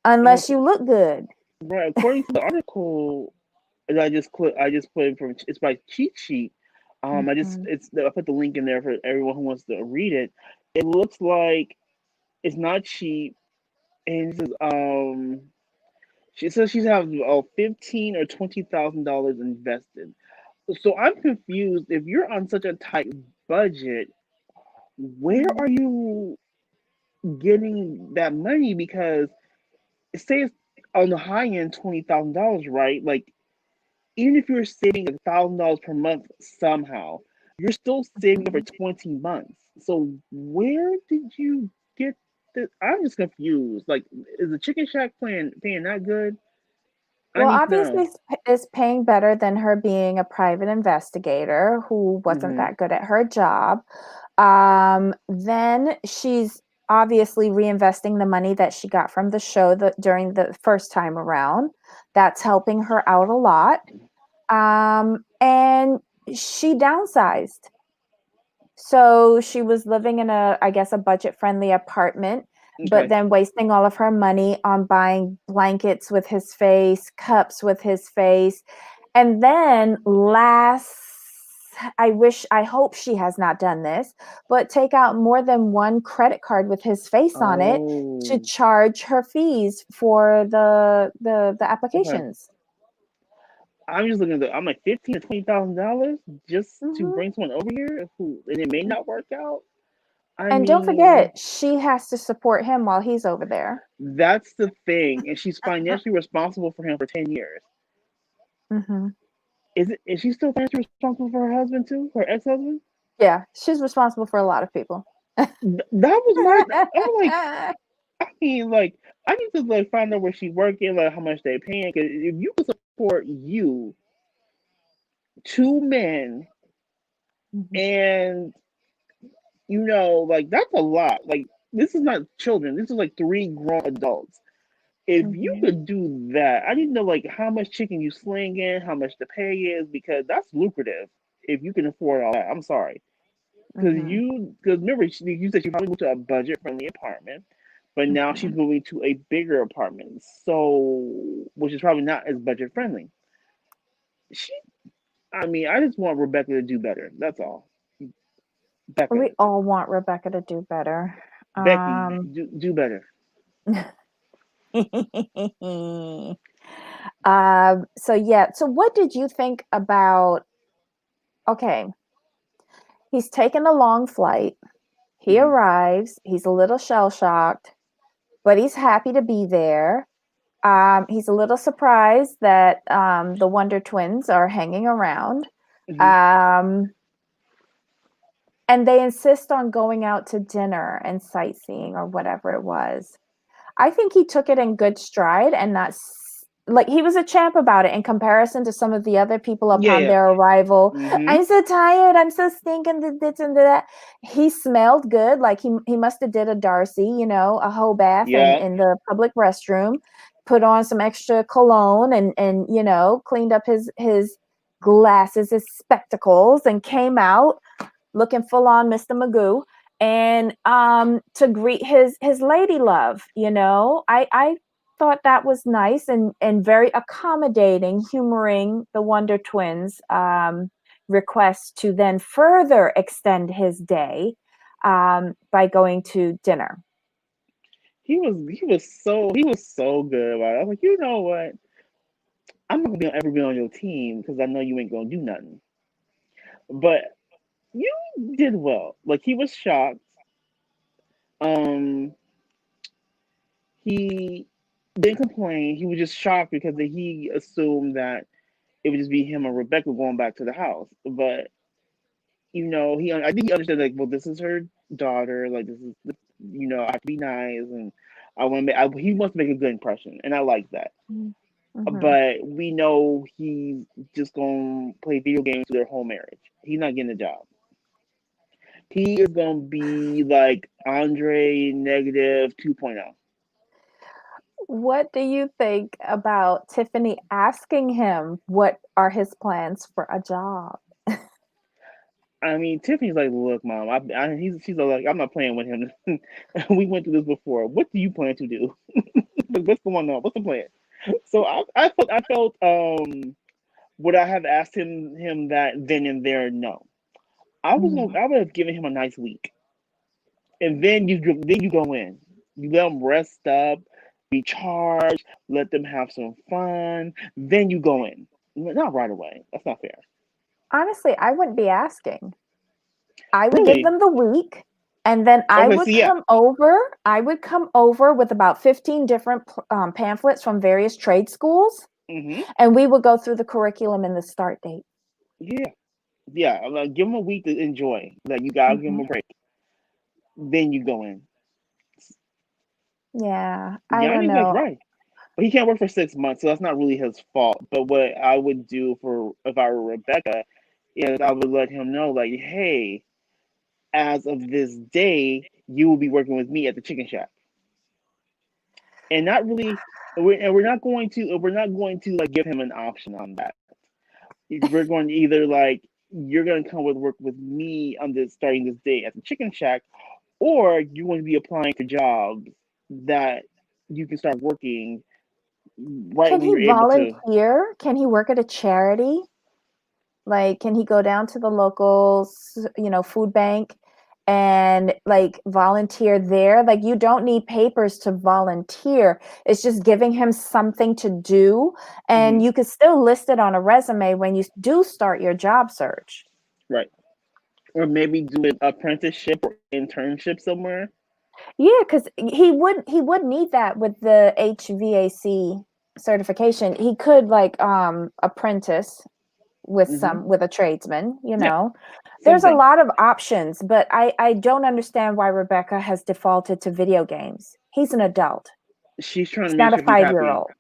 And unless you look good. right, according to the article that I just put in from it's by Cheat Sheet. Mhm. I put the link in there for everyone who wants to read it. It looks like it's not cheap, and it says, she says she's have 15 or $20,000 invested. So I'm confused. If you're on such a tight budget, where Mhm. are you getting that money? Because say it's on the high end $20,000, right? Like even if you're saving $1,000 per month somehow, you're still saving over Mhm. 20 months. So where did you get this? I'm just confused. Like, is the Chicken Shack paying that good? I Well, need to obviously, know. it's paying better than her being a private investigator who wasn't Hmm. that good at her job. Then she's obviously reinvesting the money that she got from the show during the first time around. That's helping her out a lot. And she downsized. So she was living in I guess, a budget-friendly apartment, but Okay. then wasting all of her money on buying blankets with his face, cups with his face. And then I hope she has not done this, but take out more than one credit card with his face on it to Oh, charge her fees for the okay. applications. I'm just looking at I'm like $15,000 to $20,000 just to Mhm. bring someone over here who and it may not work out. I And don't mean, forget, she has to support him while he's over there. that's the thing, and she's financially responsible for him for 10 years. Mhm. Is she still financially responsible for her husband too, her ex husband? Yeah, she's responsible for a lot of people. That was my. I'm like, I mean, like, I need to like find out where she's working, like how much they paying. Because if you can support two men, Mhm, and like that's a lot. Like this is not children. This is like three grown adults. If you mhm, could do that, I need to know like how much chicken you slinging, how much the pay is, because that's lucrative. If you can afford all that, I'm sorry. mhm, Because remember, you said she probably moved to a budget friendly apartment, but now she's mhm. moving to a bigger apartment, so which is probably not as budget friendly. She, I mean, I just want Rebecca to do better. That's all. Becca, We all want Rebecca to do better. Becky, Um, do better. so yeah, so what did you think about, okay, he's taken a long flight. He Hmm. arrives, he's a little shell-shocked, but he's happy to be there. He's a little surprised that the Wonder Twins are hanging around. Hmm. Um, and they insist on going out to dinner and sightseeing or whatever it was. I think he took it in good stride and not like he was a champ about it in comparison to some of the other people Yeah, upon yeah. their arrival. Hmm. I'm so tired. I'm so stinking. This and that. He smelled good. Like he must have did a Darcy, a whole bath Yeah. in the public restroom, put on some extra cologne and cleaned up his glasses, his spectacles, and came out looking full on Mr. Magoo, and to greet his lady love. I thought that was nice and very accommodating, humoring the Wonder Twins request to then further extend his day by going to dinner. He was so good about it. I was like, you know what? I'm not gonna ever be on your team because I know you ain't gonna do nothing. But you did well. Like he was shocked. Um, he didn't complain. He was just shocked because he assumed that it would just be him and Rebecca going back to the house. But I think he understood like, well, this is her daughter. Like I have to be nice, and I want to he wants to make a good impression, and I like that. Mm-hmm. But we know he's just gonna play video games to their whole marriage. He's not getting a job. He is gonna be like Andre negative 2.0. What do you think about Tiffany asking him what are his plans for a job? I mean, Tiffany's like, look, mom, she's like, I'm not playing with him. We went through this before. What do you plan to do? What's going on? What's the plan? So I felt would I have asked him that then and there? No. Mm. I would have given him a nice week, and then you go in. You let them rest up, recharge, let them have some fun. Then you go in. Not right away. That's not fair. Honestly, I wouldn't be asking. I would give Really? them the week, and then I Okay. would So yeah. come over. I would come over with about 15 different pamphlets from various trade schools, Mhm. and we would go through the curriculum and the start date. Yeah. Yeah. Give him a week to enjoy. Like you gotta give him Hmm. a break. Then you go in. Yeah, I Yeah, I don't think that's know. right. But he can't work for 6 months, so that's not really his fault. But what I would do for if I were Rebecca is I would let him know, like, hey, as of this day, you will be working with me at the chicken shack, and not really. We're not going to like give him an option on that. We're going to either like you're going to come with work with me on this starting this day at the chicken shack, or you're going to be applying for jobs that you can start working right Can when he you're able to. volunteer? Can he work at a charity? Like, can he go down to the local, food bank and like volunteer there? Like, you don't need papers to volunteer. It's just giving him something to do. Hmm. And you could still list it on a resume when you do start your job search. Right. Or maybe do an apprenticeship or internship somewhere. Yeah, because he would need that with the HVAC certification. He could like apprentice Hmm. with a tradesman, Yeah, there's a something. lot of options, but I don't understand why Rebecca has defaulted to video games. He's an adult. She's trying to He's make not a sure he's 5 year happy. old.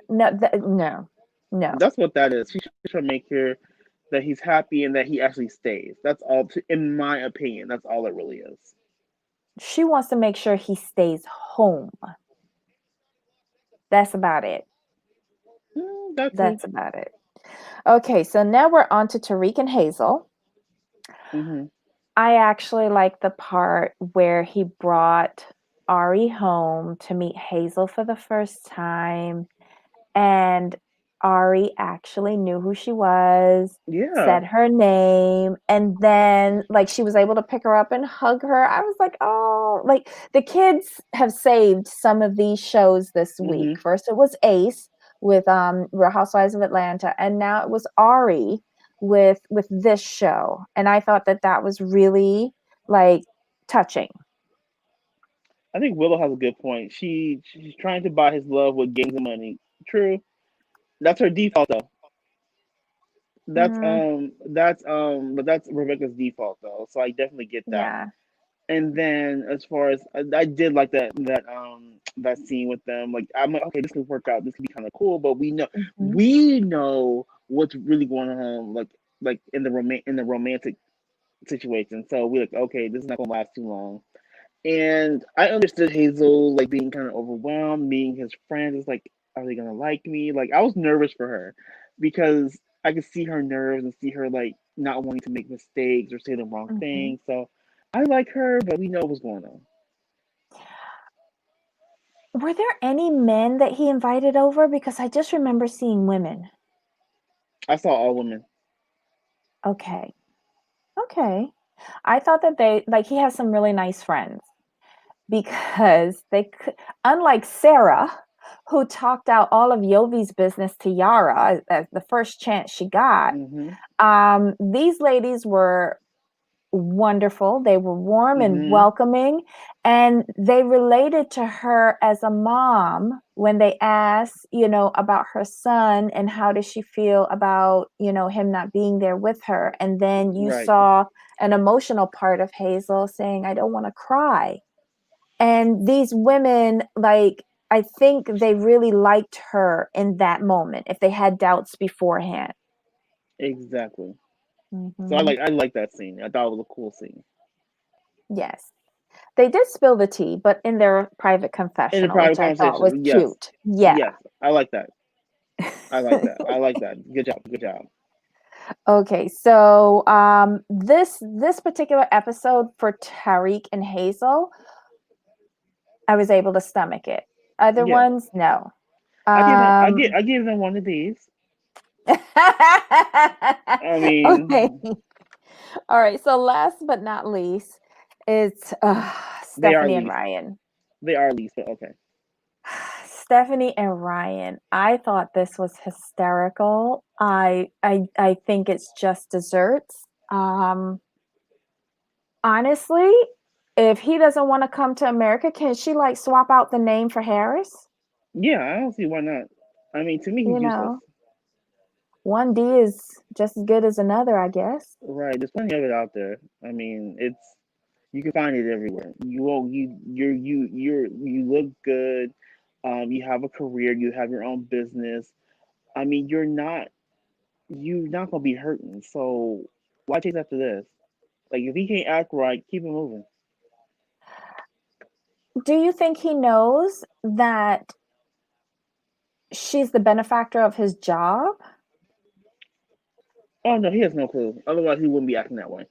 No, no, no. That's what that is. She's trying to make sure that he's happy and that he actually stays. That's all, in my opinion. That's all it really is. She wants to make sure he stays home. That's about it. That too. That's about it. Okay, so now we're on to Tariq and Hazel. Hmm. I actually like the part where he brought Ari home to meet Hazel for the first time. And Ari actually knew who she was, Yeah. said her name, and then like she was able to pick her up and hug her. I was like, oh, like the kids have saved some of these shows this Hmm. week. First it was Ace with Real Housewives of Atlanta, and now it was Ari with this show. And I thought that that was really like touching. I think Willow has a good point. She's trying to buy his love with games and money. True. That's her default though. Mm, But that's Rebecca's default though. So I definitely get that. yeah. And then as far as I did like that scene with them, like I'm like, okay, this could work out. This could be kind of cool. But Mhm. we know what's really going on, like in the romantic situation. So we're like, okay, this is not gonna last too long. And I understood Hazel like being kind of overwhelmed, meeting his friends. It's like, are they gonna like me? Like I was nervous for her because I could see her nerves and see her like not wanting to make mistakes or say the wrong Mhm. thing. So I like her, but we know what's going on. Were there any men that he invited over? Because I just remember seeing women. I saw all women. Okay. Okay. I thought that he has some really nice friends because unlike Sarah, who talked out all of Yovi's business to Yara as the first chance she got, Mm-hmm. these ladies were wonderful. They were warm and Mm-hmm. welcoming, and they related to her as a mom when they asked, about her son and how does she feel about, him not being there with her. And then you Right. saw an emotional part of Hazel saying, I don't want to cry. And these women, like, I think they really liked her in that moment if they had doubts beforehand. Exactly. So Hmm. I like that scene. I thought it was a cool scene. Yes. They did spill the tea, but in their private In a confessional, private which I thought was conversation, yes, cute. Yeah. yes, I like that. I like that. I like that. Good job. Good job. Okay, so this particular episode for Tariq and Hazel, I was able to stomach it. Other Yeah, ones, no. I give them. Um, I give them one of these. I okay. mean, All right. So last but not least, it's they are Stephanie and least. Ryan. They are least, but okay. Stephanie and Ryan. I thought this was hysterical. I think it's just desserts. Honestly, if he doesn't want to come to America, can she like swap out the name for Harris? Yeah, I don't see why not. I mean, to me, he's You useless. know, one D is just as good as another, I guess. Right? There's plenty of it out there. I mean, it's you can find it everywhere. You won't. You look good. You have a career. You have your own business. I mean, you're not gonna be hurting. So why chase after this? Like, if he can't act right, keep him moving. Do you think he knows that she's the benefactor of his job? Oh no, he has no clue. Otherwise, he wouldn't be acting that way.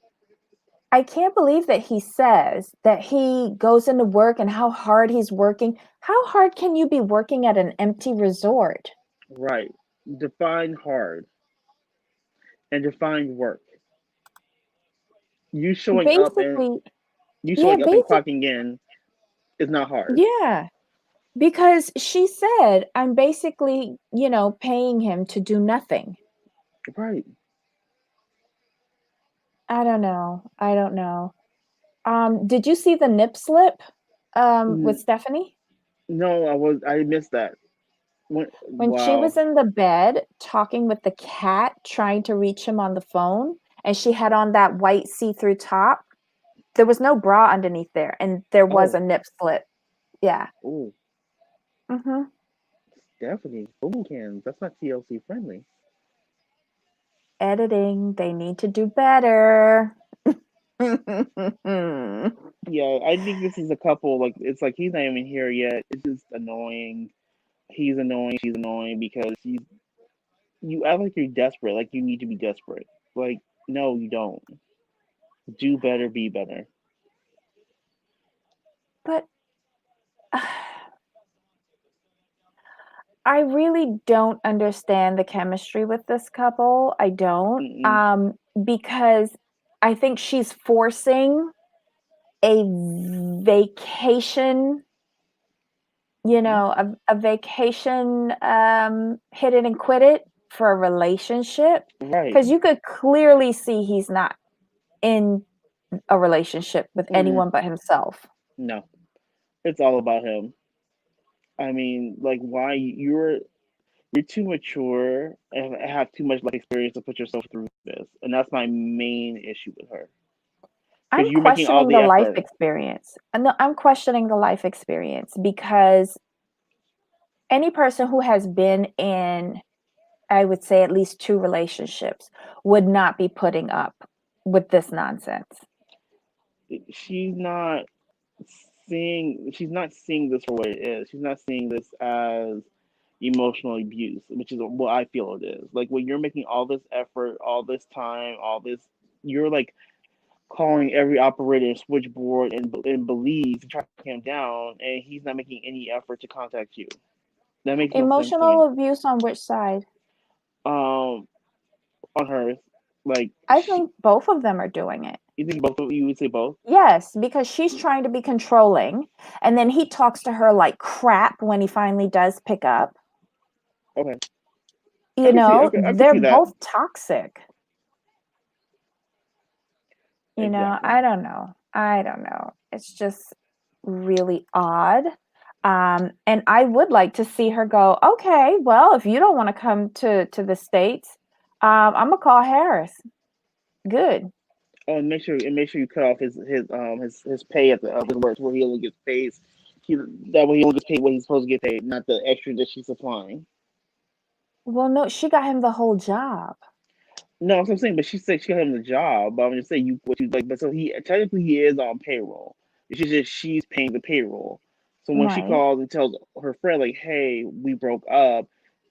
I can't believe that he says that he goes into work and how hard he's working. How hard can you be working at an empty resort? Right. Define hard and define work. You showing up and Basically, you yeah, showing up and basic, clocking in is not hard. yeah. Because she said, I'm basically, paying him to do nothing. Right. I don't know. I don't know. Did you see the nip slip with N- Stephanie? No, I missed that. When she was Wow. in the bed talking with the cat, trying to reach him on the phone, and she had on that white see-through top, there was no bra underneath there, and there was Oh. a nip slip. Yeah. Oh. Hmm. Definitely. Boo cans. That's not TLC friendly. Editing, they need to do better. Yeah, I think this is a couple. Like, it's like he's not even here yet. It's just annoying. He's annoying. She's annoying because you act like you're desperate. Like you need to be desperate. Like, no, you don't. Do better. Be better. But I really don't understand the chemistry with this couple. I don't. Mm-mm. Because I think she's forcing a vacation, Hmm. a vacation, hit it and quit it for a relationship. Right. Because you could clearly see he's not in a relationship with Mm-mm. anyone but himself. No, it's all about him. I mean, like, why you're too mature and have too much life experience to put yourself through this, and that's my main issue with her. Because I'm you're making all questioning the the life effort. experience. No, I'm questioning the life experience because any person who has been in, I would say, at least two relationships would not be putting up with this nonsense. She's not she's not seeing this for what it is. She's not seeing this as emotional abuse, which is what I feel it is. Like when you're making all this effort, all this time, all this, you're like calling every operator and switchboard and Belize to track him down, and he's not making any effort to contact you. That makes no sense to Emotional me. abuse on which side? Um, on her, like I think both of them are doing it. you think both of you would say both? Yes, because she's trying to be controlling, and then he talks to her like crap when he finally does pick up. Okay, I can see. I can They're see that both toxic. I exactly. don't know. I don't know. It's just really odd. And I would like to see her go, okay, well, if you don't want to come to the States, I'm gonna call Harris. Good. Oh, and make sure you cut off his pay at the his work where he only gets paid. That way he only gets paid what he's supposed to get paid, not the extra that she's supplying. Well, no, she got him the whole job. No, that's what I'm saying. But she said she got him the job. But I'm just saying you what you like. But so he technically he is on payroll. It's just she's paying the payroll. So when she Right. calls and tells her friend like, "Hey, we broke up,"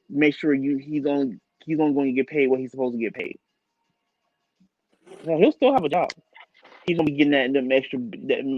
make sure he's only going to get paid what he's supposed to get paid. So he'll still have a job. He's gonna be getting that them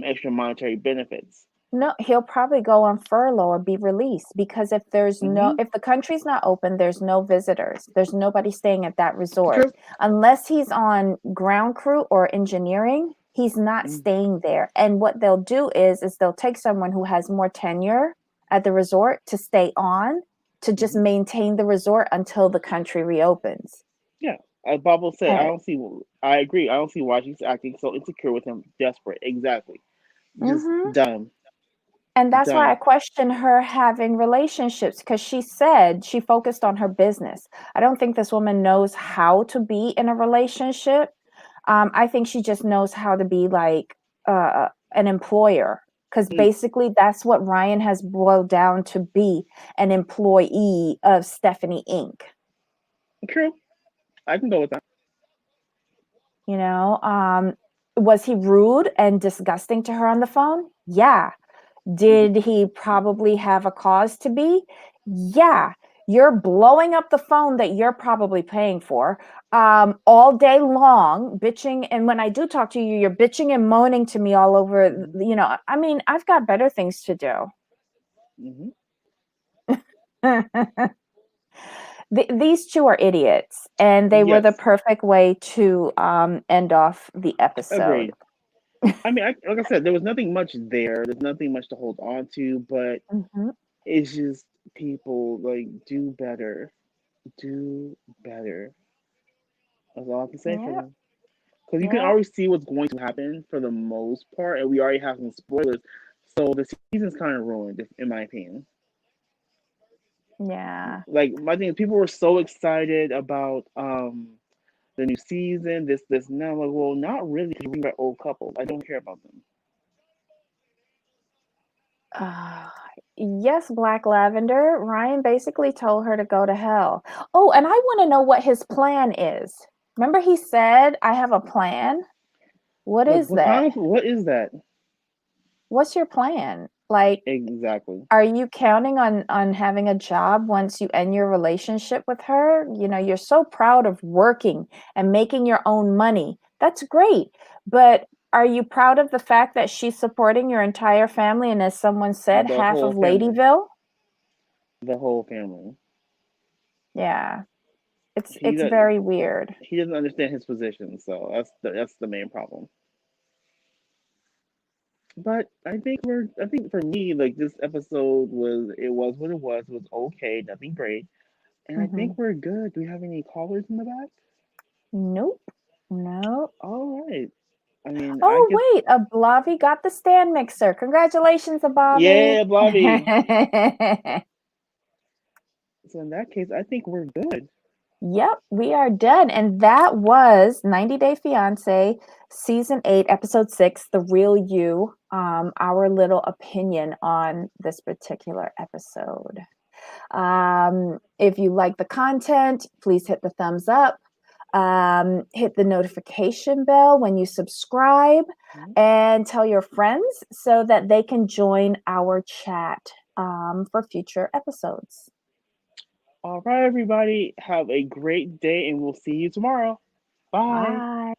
extra monetary benefits. No, he'll probably go on furlough or be released because if Hmm. if the country's not open, there's no visitors. There's nobody staying at that resort. True. Unless he's on ground crew or engineering, he's not Mm, staying there. And what they'll do is they'll take someone who has more tenure at the resort to stay on to just hmm. maintain the resort until the country reopens. Yeah. As Bob said, I And, don't see. I agree. I don't see why she's acting so insecure with him. Desperate. Exactly. Just mhm. dumb. And that's why I Dumb. question her having relationships because she said she focused on her business. I don't think this woman knows how to be in a relationship. I think she just knows how to be like an employer because Mm, basically that's what Ryan has boiled down to be an employee of Stephanie Inc. true. I can go with that. You know, was he rude and disgusting to her on the phone? Yeah. Hmm. Did he probably have a cause to be? Yeah. You're blowing up the phone that you're probably paying for all day long, bitching. And when I do talk to you, you're bitching and moaning to me all over. Hmm. You know, I mean, I've got better things to do. Hmm. These two are idiots, and they were the Yes. perfect way to end off the episode. Agreed. I mean, like I said, there was nothing much there. There's nothing much to hold on to, but Hmm. it's just people like do better. Do better. That's all I can say for Yep. them. Because you can Yep. already see what's going to happen for the most part, and we already have some spoilers. So the season's kind of ruined, in my opinion. Yeah. Like my thing, is people were so excited about the new season, this, now. Like, well, not really, because we are old couples. I don't care about them. Uh, yes, Black Lavender. Ryan basically told her to go to hell. Oh, and I want to know what his plan is. Remember, he said, I have a plan. What Like, is that? what is that What's your plan? Like, exactly? are you counting on having a job once you end your relationship with her? You know, you're so proud of working and making your own money. That's great. But are you proud of the fact that she's supporting your entire family and, as someone said, The half of whole family, Ladyville? the whole family. Yeah. He It's does, very weird. he doesn't understand his position, so that's the main problem. But I think for me, like, this episode was what it was. It was okay, nothing great. And I think Mhm. we're good. Do we have any callers in the back? Nope. Nope. All right. I mean, I guess, Oh, wait, a Blavi got the stand mixer. Congratulations, Abavi. yeah, Bobby. So in that case, I think we're good. Yep, we are done. And that was 90 Day Fiancé, season 8, episode 6, The Real You. Our little opinion on this particular episode. If you like the content, please hit the thumbs up. Hit the notification bell when you subscribe and tell your friends so that they can join our chat for future episodes. All right, everybody. Have a great day, and we'll see you tomorrow. Bye. Bye.